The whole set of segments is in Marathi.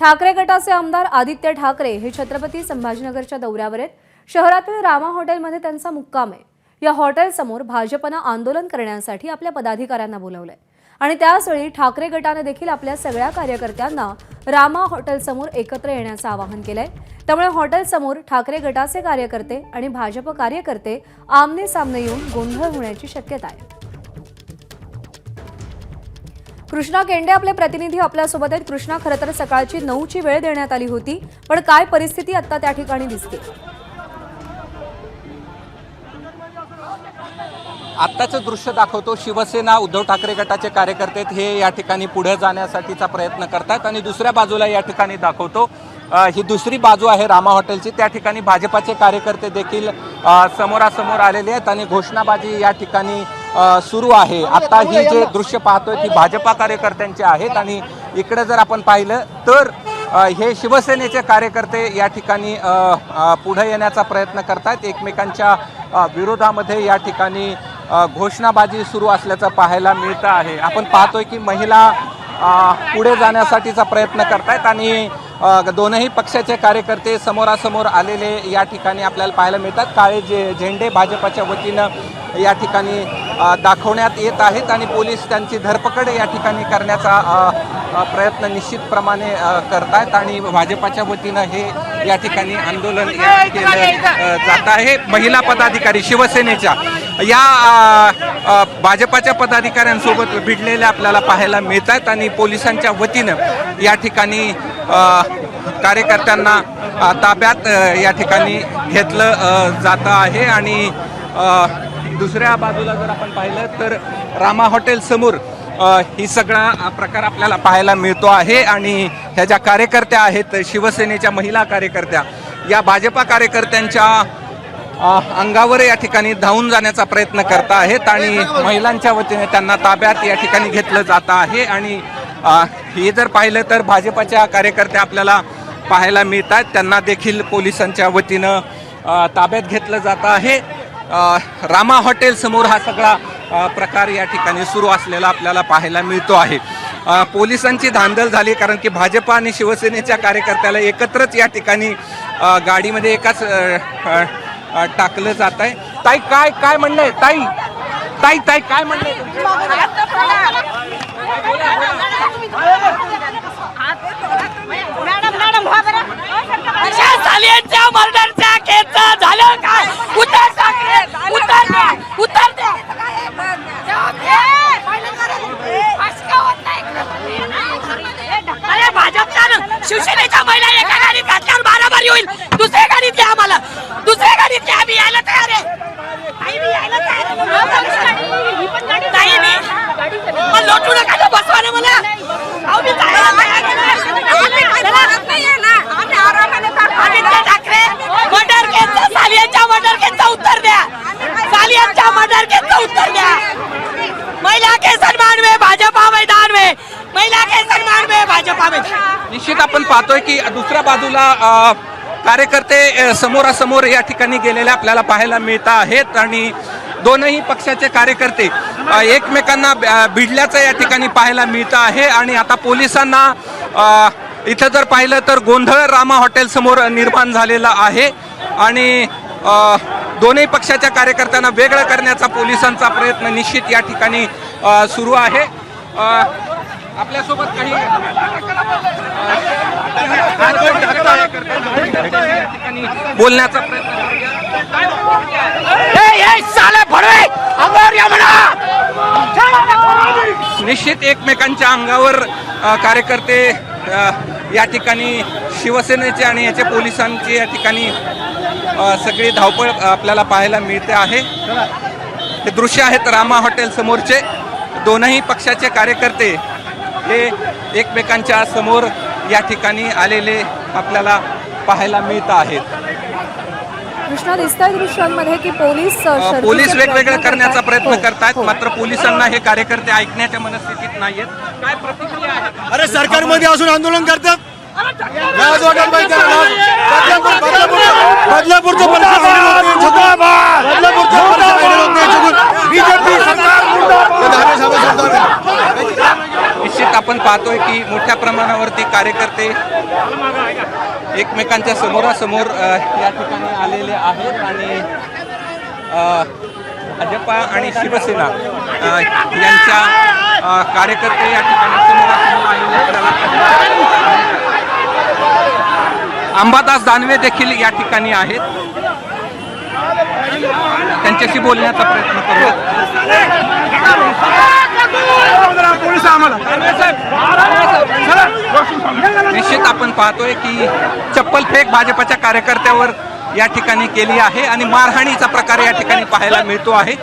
ठाकरे गटाचे आमदार आदित्य ठाकरे हे छत्रपती संभाजीनगरच्या दौऱ्यावर आहेत। शहरातील रामा हॉटेलमध्ये त्यांचा मुक्काम आहे। या हॉटेलसमोर भाजपने आंदोलन करण्यासाठी आपल्या पदाधिकाऱ्यांना बोलावलंय आणि त्याचवेळी ठाकरे गटाने देखील आपल्या सगळ्या कार्यकर्त्यांना रामा हॉटेलसमोर एकत्र येण्याचं आवाहन केलंय। त्यामुळे हॉटेलसमोर ठाकरे गटाचे कार्यकर्ते आणि भाजप कार्यकर्ते आमने सामने येऊन गोंधळ होण्याची शक्यता आहे। कृष्णा केंडे आपले प्रतिनिधी आपल्यासोबत आहेत। कृष्णा, खरं तर सकाळची 9ची वेळ देण्यात आली होती, पण काय परिस्थिती आता त्या ठिकाणी दिसते? आत्ताचं दृश्य दाखवतो। शिवसेना उद्धव ठाकरे गटाचे कार्यकर्ते हे या ठिकाणी पुढे जाण्यासाठीचा प्रयत्न करतात आणि दुसऱ्या बाजूला या ठिकाणी दाखवतो ही दुसरी बाजू आहे रामा हॉटेलची। त्या ठिकाणी भाजपाचे कार्यकर्ते देखील समोरासमोर आलेले आहेत आणि घोषणाबाजी या ठिकाणी सुरू आहे। आता ही जे दृश्य पाहतोय ती भाजपा कार्यकर्त्यांचे आहेत आणि इकडे जर आपण पाहिलं तर हे शिवसेनेचे कार्यकर्ते या ठिकाणी पुढे येण्याचा प्रयत्न करतात। एकमेकांच्या विरोधामध्ये या ठिकाणी घोषणाबाजी सुरू असल्याचं पाहायला मिळतं आहे। आपण पाहतोय की महिला पुढे जाण्यासाठीचा प्रयत्न करतायत आणि दोनही पक्षाचे कार्यकर्ते समोरासमोर आलेले या ठिकाणी आपल्याला पाहायला मिळतात। काळे झेंडे भाजपाच्या वतीनं या ठिकाणी दाखवण्यात येत आहेत आणि पोलीस त्यांची धरपकड या ठिकाणी करण्याचा प्रयत्न निश्चितप्रमाणे करतायत आणि भाजपाच्या वतीनं हे या ठिकाणी आंदोलन केलं जात आहे। महिला पदाधिकारी शिवसेनेच्या या भाजपाच्या पदाधिकाऱ्यांसोबत भिडलेल्या आपल्याला पाहायला मिळतात आणि पोलिसांच्या वतीनं या ठिकाणी कार्यकर्त्यांना ताब्यात या ठिकाणी घेतलं जात आहे आणि दुसऱ्या बाजूला जर आपण पाहिलं तर रामा हॉटेल समोर ही सगळा प्रकार आपल्याला पाहायला मिळतो आहे आणि ह्या ज्या कार्यकर्त्या आहेत शिवसेनेच्या महिला कार्यकर्त्या या भाजपा कार्यकर्त्यांच्या अंगावर या ठिकाणी धावून जाण्याचा प्रयत्न करत आहेत आणि महिलांच्या वतीने त्यांना ताब्यात या ठिकाणी घेतलं जात आहे आणि हे जर पाहिलं तर भाजपाच्या कार्यकर्त्या आपल्याला पाहायला मिळतात, त्यांना देखील पोलिसांच्या वतीनं ताब्यात घेतलं जात आहे। रामा हॉटेल समोर हा सगळा प्रकार या ठिकाणी सुरू असलेला आपल्याला पाहायला मिळतो आहे। पोलिसांची धांदल झाली कारण की भाजपा आणि शिवसेनेच्या कार्यकर्त्याला एकत्रच या ठिकाणी गाडीमध्ये एकाच टाकलं जात आहे। ताई काय म्हणणं आहे? ताई काय म्हणणं आहे? मर्डरच्या केसचं झालं काय? उत्तर ठाकरे उत्तर द्या। अरे भाजपच्या शिवसेनेच्या महिला एका गाडीत घातल्यावर बाराबारी होईल, दुसऱ्या गाडीत द्या आम्हाला, दुसऱ्या गाडीत द्या। आम्ही यायला तयार आहे, पण लोटू नका ना बसवाने मला। आदित्य ठाकरे मर्डर केसचं, सालियांच्या मर्डर केसचं उत्तर द्या, सालियांच्या मर्डर केसचं उत्तर द्या। महिला के सम्मान में भाजपा मैदान में, महिला के सम्मान में भाजपा में। निश्चित आपण पाहतोय की दुसऱ्या बाजूला कार्यकर्ते समोरासमोर या ठिकाणी गेलेले आपल्याला पाहायला मिळत आहेत आणि दोनही पक्षाचे कार्यकर्ते एकमेकांना भिडल्याचं या ठिकाणी पाहायला मिळतं आहे आणि आता पोलिसांना इथं जर पाहिलं तर गोंधळ रामा हॉटेल समोर निर्माण झालेला आहे आणि दोन्ही पक्षाच्या कार्यकर्त्यांना वेगळं करण्याचा पोलिसांचा प्रयत्न निश्चित या ठिकाणी सुरू आहे। आपल्यासोबत काही बोलण्याचा प्रयत्न निश्चित एकमेकांच्या अंगावर कार्यकर्ते या ठिकाणी शिवसेनेचे आणि याचे पोलिसांचे या ठिकाणी सगळी धावपळ आपल्याला पाहायला मिळते आहे। हे दृश्य आहेत रामा हॉटेल समोरचे। दोनही पक्षाचे कार्यकर्ते हे एकमेकांच्या समोर या ठिकाणी आलेले आपल्याला पाहायला मिळत आहेत। कृष्णा, दिसतंय दृश्यांमध्ये की पोलीस वेगवेगळं करण्याचा प्रयत्न करतायत, मात्र पोलिसांना हे कार्यकर्ते ऐकण्याच्या मनस्थितीत नाहीयेत। काय प्रतिक्रिया आहे? अरे सरकारमध्ये असून आंदोलन करतात। निश्चित निश्चित आपण पाहतोय की मोठ्या प्रमाणावरती कार्यकर्ते एकमेकांच्या समोरासमोर या ठिकाणी आलेले आहेत आणि भाजपा आणि शिवसेना यांच्या कार्यकर्ते या ठिकाणी समोरासमोर आलेले आपल्याला अंबादास दानवे देखील या ठिकाणी आहेत. त्यांच्याशी बोलण्याचा प्रयत्न करूया. निश्चित आपण पाहतोय की चप्पल फेक भाजपच्या कार्यकर्त्यावर या ठिकाणी केली आहे आणि मारहाणीचा प्रकार या ठिकाणी पाहायला मिळतो आहे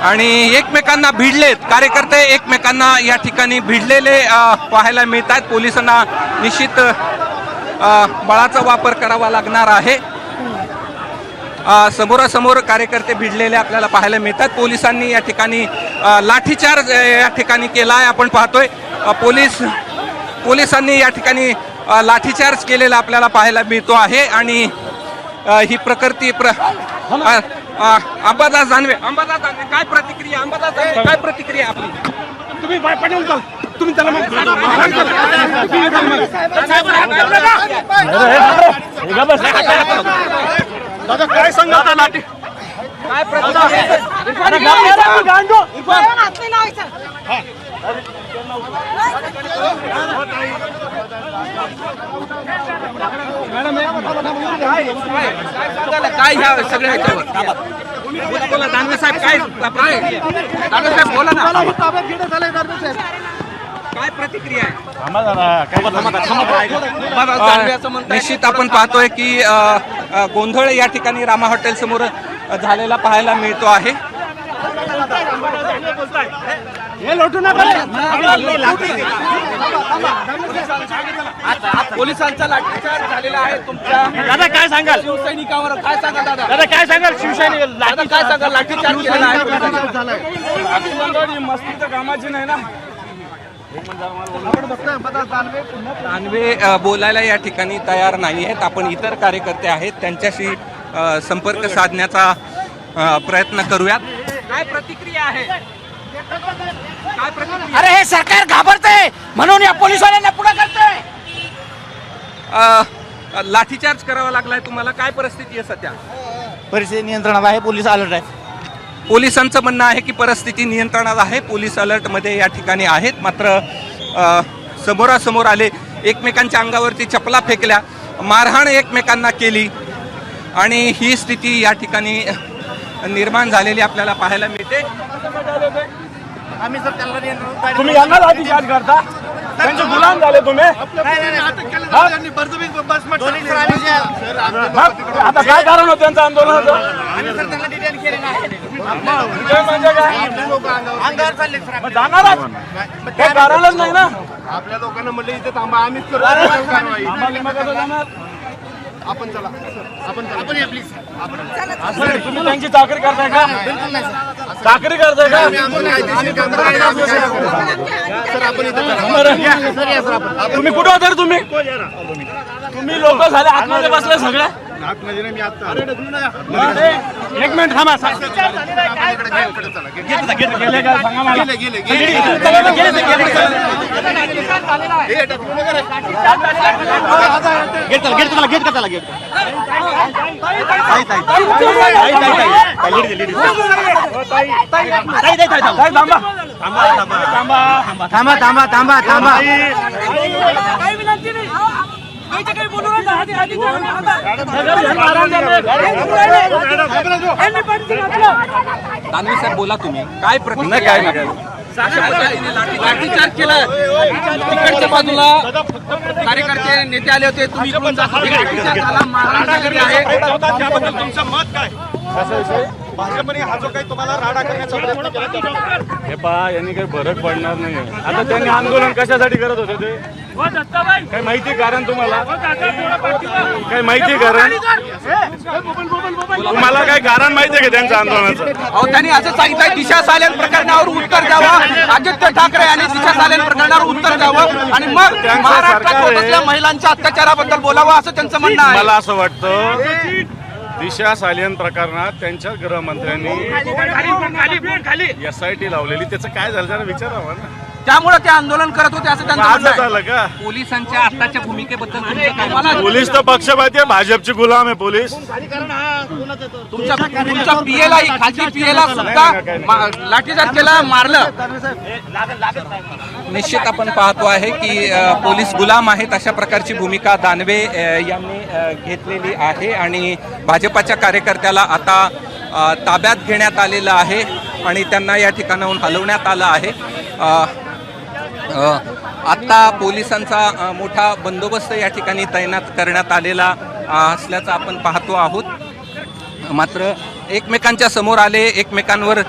आणि एकमेकांना भिडलेत कार्यकर्ते एकमेकांना या ठिकाणी भिडलेले पाहायला मिळतात. पोलिसांना निश्चित बळाचा वापर करावा लागणार आहे. समोरासमोर कार्यकर्ते भिडलेले आपल्याला पाहायला मिळतात. पोलिसांनी या ठिकाणी लाठीचार्ज या ठिकाणी केला आहे. आपण पाहतोय पोलिसांनी या ठिकाणी लाठीचार्ज केलेला आपल्याला पाहायला मिळतो आहे आणि ही प्रकृती अंबादास दानवे काय प्रतिक्रिया अंबादास दानवे काय प्रतिक्रिया आपली तुम्ही पाठवून चाल तुम्ही त्याला दादा काय सांगा लाठी काय प्रतिक्रिया काय ह्या सगळ्या ह्याच्यावर बोला दानवे साहेब काय दानवे साहेब बोला ना काय प्रतिक्रिया आहे. निश्चित आपण पाहतोय की गोंधळ या ठिकाणी रामा हॉटेल समोर झालेला पाहायला मिळतो आहे. पोलिसांचा लाठीचार्ज झालेला आहे तुमच्या दादा काय सांगाल शिवसैनिकावर काय सांगाल दादा काय सांगाल शिवसैनिक काय सांगाल लाठीचार्ज केलेला आहे मस्तीच्या कामाची नाही ना दानवे बोलायला या ठिकाणी तयार नाही आहेत. आपण इतर कार्यकर्ते आहेत त्यांच्याशी संपर्क साधण्याचा प्रयत्न करूयात. काय प्रतिक्रिया आहे काय प्रतिक्रिया अरे हे सरकार घाबरते म्हणून या पोलिसवाल्यांना पुढे करते. लाठीचार्ज करावा लागलाय तुम्हाला काय परिस्थिती आहे सध्या परिस्थिती नियंत्रणात आहे. पोलीस अलर्ट आहे. पोलिसांचं म्हणणं आहे की परिस्थिती नियंत्रणात आहे. पोलीस अलर्टमध्ये या ठिकाणी आहेत. मात्र समोरासमोर आले एकमेकांच्या अंगावरती चपला फेकल्या मारहाण एकमेकांना केली आणि ही स्थिती या ठिकाणी निर्माण झालेली आपल्याला पाहायला मिळते. आम्ही सर त्याला नियंत्रण तुम्ही यांना लाठीचार्ज करता त्यांचे गुलाम झाले तुम्ही आता काय कारण होतं त्यांचं आंदोलनाचं म्हणजे काय जाणारच काही कारणच नाही ना. आपल्या लोकांना म्हटलं इथे थांबा आम्हीच करू आपण चला आपण या प्लीज असं तुम्ही त्यांची चाकरी करताय का चाकरी करताय का सर आपण तुम्ही कुठं होता तुम्ही लोक झाले आतमध्ये बसले सगळे आतमध्ये नाही मी आता एक मिनिट थांबा गेले का सांगा मला गेट का गेट थांबा थांबा थांबा थांबा दानवे साहेब बोला तुम्ही काय प्रतिक्रिया काय लाठीचार्ज केला तिकडच्या बाजूला कार्यकर्ते नेते आले होते तुम्ही इकडून लाठीचार्ज झाला मारहाण झालेली आहे त्याबद्दल तुमचं मत काय भाजपने हा जो काही तुम्हाला राडा करण्याचा प्रयत्न केला हे पहा यांनी काही फरक पडणार नाही. आता त्यांनी आंदोलन कशासाठी करत होते ते काही माहिती कारण तुम्हाला काही माहिती कारण तुम्हाला काही कारण माहिती आहे का त्यांचं आंदोलनाचं अहो त्यांनी असं सांगितलं दिशा सालेन प्रकरणावर उत्तर द्यावं आदित्य ठाकरे यांनी दिशा सालेन प्रकरणावर उत्तर द्यावं आणि मग महाराष्ट्रात होत असलेल्या महिलांच्या अत्याचाराबद्दल बोलावं असं त्यांचं म्हणणं आहे. मला असं वाटतं दिशा सालियन प्रकरणात त्यांच्या गृहमंत्र्यांनी SIT लावलेली, त्याचं काय झालं जरा विचारावं ना. त्यामुळे ते आंदोलन करत होते असं त्यांचं आज म्हणणं आहे. झालं का? पोलिसांच्या आताच्या भूमिकेबद्दल तुमचं काय मत आहे? पोलीस तर पक्षपाती आहे, भाजपची गुलाम आहे पोलीस. तुमच्या पीएला खालची पीएला सुद्धा लाठीचार्ज केला, मारलं. निश्चित आपण पाहतो आहे की पोलीस गुलाम आहेत अशा प्रकारची भूमिका दानवे यांनी घेतलेली आहे आणि भाजपाच्या कार्यकर्त्याला आता ताब्यात घेण्यात आलेलं आहे आणि त्यांना या ठिकाणाहून हलवण्यात आलं आहे. आत्ता पोलिसांचा मोठा बंदोबस्त या ठिकाणी तैनात करण्यात आलेला असल्याचं आपण पाहतो आहोत. मात्र एकमेकांच्या समोर आले, एकमेकांवर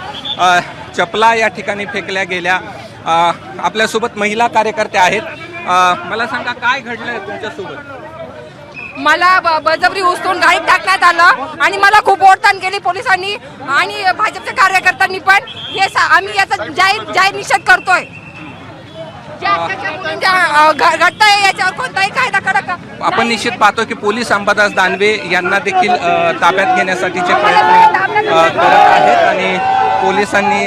चपला या ठिकाणी फेकल्या गेल्या. आपल्यासोबत महिला कार्यकर्त्या आहेत. मला सांगा काय घडलंय तुमच्यासोबत? मला बळजबरी उचलून गाडीत टाकण्यात आलं आणि मला खूप ओढताण केली पोलिसांनी आणि भाजपच्या कार्यकर्त्यांनी पण. हे आम्ही याचा जाहीर निषेध करतोय. घडतंय याच्यावर कोणताही कायदा कडक. आपण निश्चित पाहतो की पोलीस अंबादास दानवे यांना देखील ताब्यात घेण्यासाठीचे प्रयत्न करत आहेत आणि पोलिसांनी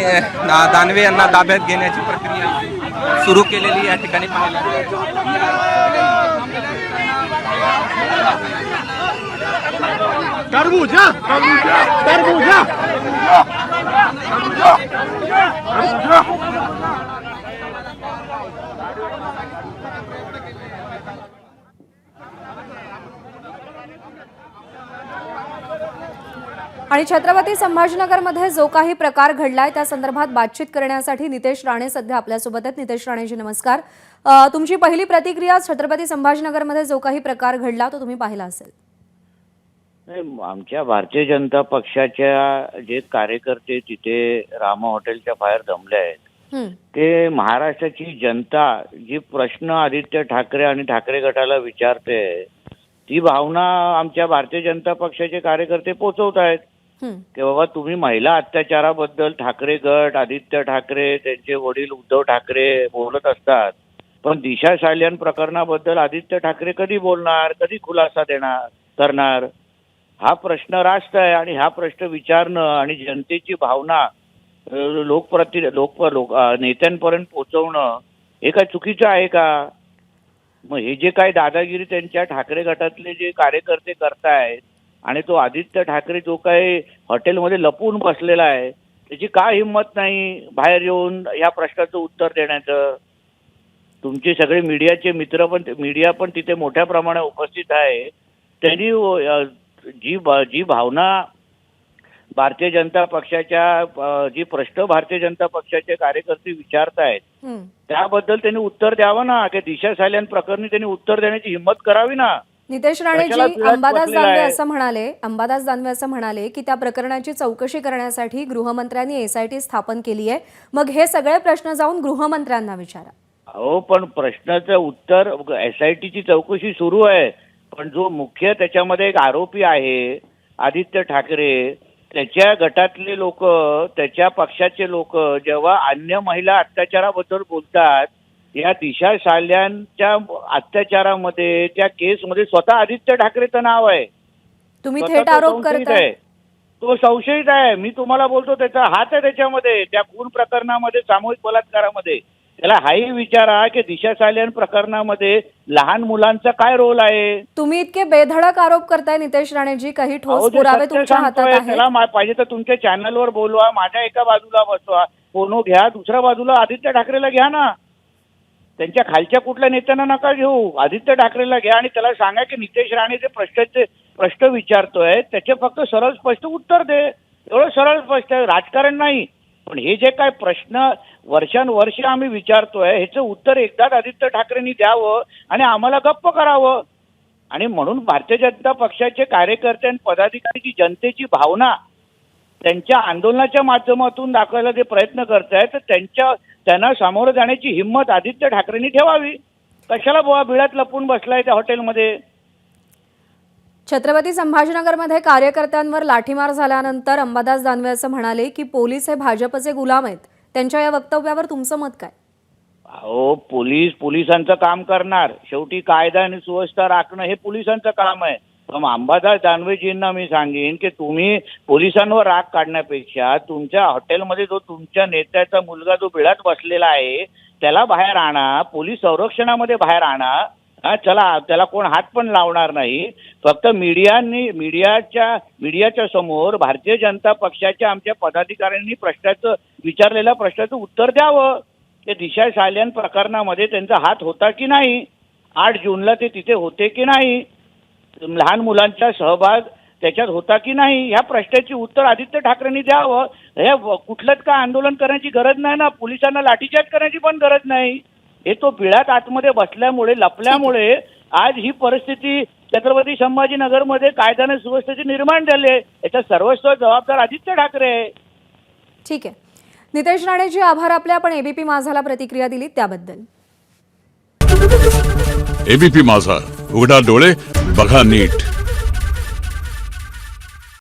दानवे यांना ताब्यात घेण्याची प्रक्रिया सुरू केलेली या ठिकाणी पाहायला आणि छत्रपती संभाजीनगरमध्ये जो काही प्रकार घडलाय त्या संदर्भात बातचीत करण्यासाठी नितेश राणे सध्या आपल्यासोबत आहेत. नितेश राणेजी नमस्कार. तुमची पहिली प्रतिक्रिया, छत्रपती संभाजीनगरमध्ये जो काही प्रकार घडला तो तुम्ही पाहिला असेल. आमच्या भारतीय जनता पक्षाच्या जे कार्यकर्ते तिथे रामा हॉटेलच्या बाहेर जमले आहेत ते महाराष्ट्राची जनता जी प्रश्न आदित्य ठाकरे आणि ठाकरे गटाला विचारते ती भावना आमच्या भारतीय जनता पक्षाचे कार्यकर्ते पोहोचवत आहेत की बाबा तुम्ही महिला अत्याचाराबद्दल ठाकरे गट, आदित्य ठाकरे, त्यांचे वडील उद्धव ठाकरे बोलत असतात, पण दिशा सालियन प्रकरणाबद्दल आदित्य ठाकरे कधी बोलणार, कधी खुलासा करणार? हा प्रश्न रास्त आहे आणि हा प्रश्न विचारणं आणि जनतेची भावना नेत्यांपर्यंत पोहोचवणं हे काय चुकीचं आहे का? मग हे जे काय दादागिरी त्यांच्या ठाकरे गटातले जे कार्यकर्ते करतायत आणि तो आदित्य ठाकरे जो काही हॉटेलमध्ये लपून बसलेला आहे त्याची काय हिंमत नाही बाहेर येऊन या प्रश्नाचं उत्तर देण्याचं? तुमचे सगळे मीडिया पण तिथे मोठ्या प्रमाणात उपस्थित आहे. त्यांनी जी भावना भारतीय जनता पक्षाच्या जी प्रश्न भारतीय जनता पक्षाचे कार्यकर्ते विचारतायत त्याबद्दल त्यांनी उत्तर द्यावं ना, की दिशा सालियन प्रकरणी त्यांनी उत्तर देण्याची हिंमत करावी ना. नितेश राणेजी, अंबादास दानवे असं म्हणाले की त्या प्रकरणाची चौकशी करण्यासाठी गृहमंत्र्यांनी SIT स्थापन केली आहे. मग हे सगळे प्रश्न जाऊन गृहमंत्र्यांना विचारा. हो, पण प्रश्नाचं उत्तर SITची चौकशी सुरू आहे, पण जो मुख्य त्याच्यामध्ये एक आरोपी आहे आदित्य ठाकरे, त्याच्या गटातले लोक, त्याच्या पक्षाचे लोक जेव्हा अन्य महिला अत्याचाराबद्दल बोलतात, या दिशा सालियनच्या अत्याचारामध्ये त्या केसमध्ये स्वतः आदित्य ठाकरेचं नाव आहे. तुम्ही थेट आरोप करताय. तो संशयित आहे. मी तुम्हाला बोलतो त्याचा हात आहे त्याच्यामध्ये, त्या खून प्रकरणामध्ये, सामूहिक बलात्कारामध्ये. त्याला हाही विचारा की दिशा सालियन प्रकरणामध्ये लहान मुलांचा काय रोल आहे. तुम्ही इतके बेधडक आरोप करताय नितेश राणेजी, काही ठोस पुरावे तुमच्या हातात आहेत. त्याला पाहिजे तर तुमच्या चॅनलवर बोलवा, माझ्या एका बाजूला बसवा, फोनो घ्या, दुसऱ्या बाजूला आदित्य ठाकरेला घ्या ना. त्यांच्या खालच्या कुठल्या नेत्यांना नका घेऊ, आदित्य ठाकरेला घ्या आणि त्याला सांगा की नितेश राणे जे प्रश्न विचारतोय त्याचे फक्त सरळ स्पष्ट उत्तर दे. एवढं सरळ स्पष्ट आहे, राजकारण नाही. पण हे जे काय प्रश्न वर्षानुवर्ष आम्ही विचारतोय ह्याचं उत्तर एकदाच आदित्य ठाकरेंनी द्यावं आणि आम्हाला गप्प करावं. आणि म्हणून भारतीय जनता पक्षाचे कार्यकर्ते आणि पदाधिकारी जनतेची भावना त्यांच्या आंदोलनाच्या माध्यमातून दाखवायला जे प्रयत्न करतायत तर त्यांना सामोरं जाण्याची हिंमत आदित्य ठाकरेंनी ठेवावी. कशाला बुवा बिळात लपून बसलाय त्या हॉटेलमध्ये? छत्रपती संभाजीनगरमध्ये कार्यकर्त्यांवर लाठीमार झाल्यानंतर अंबादास दानवे असं म्हणाले की पोलीस हे भाजपचे गुलाम आहेत. त्यांच्या या वक्तव्यावर तुमचं मत काय? अहो, पोलिसांचं काम करणार, शेवटी कायदा आणि सुव्यवस्था राखणं हे पोलिसांचं काम आहे. पण अंबादास दानवेजींना मी सांगेन की तुम्ही पोलिसांवर राग काढण्यापेक्षा तुमच्या हॉटेलमध्ये जो तुमच्या नेत्याचा मुलगा जो बिळात बसलेला आहे त्याला बाहेर आणा, पोलीस संरक्षणामध्ये बाहेर आणा. चला, त्याला कोण हात पण लावणार नाही. फक्त मीडियाच्या समोर भारतीय जनता पक्षाच्या आमच्या पदाधिकाऱ्यांनी विचारलेल्या प्रश्नाचं उत्तर द्यावं. ते दिशा सालियन प्रकरणामध्ये त्यांचा हात होता की नाही, 8 जूनला ते तिथे होते की नाही, लहान मुलांचा सहभाग त्याच्यात होता की नाही, ह्या प्रश्नाची उत्तर आदित्य ठाकरेंनी द्यावं. हे कुठलंच का आंदोलन करण्याची गरज नाही ना, पोलिसांना लाठीचार्ज करण्याची पण गरज नाही. हे तो बिळात आतमध्ये बसल्यामुळे, लपल्यामुळे आज ही परिस्थिती छत्रपती संभाजीनगरमध्ये कायदा आणि सुव्यवस्थेची निर्माण झाली आहे. याचा सर्वस्व जबाबदार आदित्य ठाकरे आहे. ठीक आहे, नितेश राणेजी आभार आपले. आपण एबीपी माझाला प्रतिक्रिया दिली त्याबद्दल. एबीपी माझा, उघडा डोळे बघा नीट.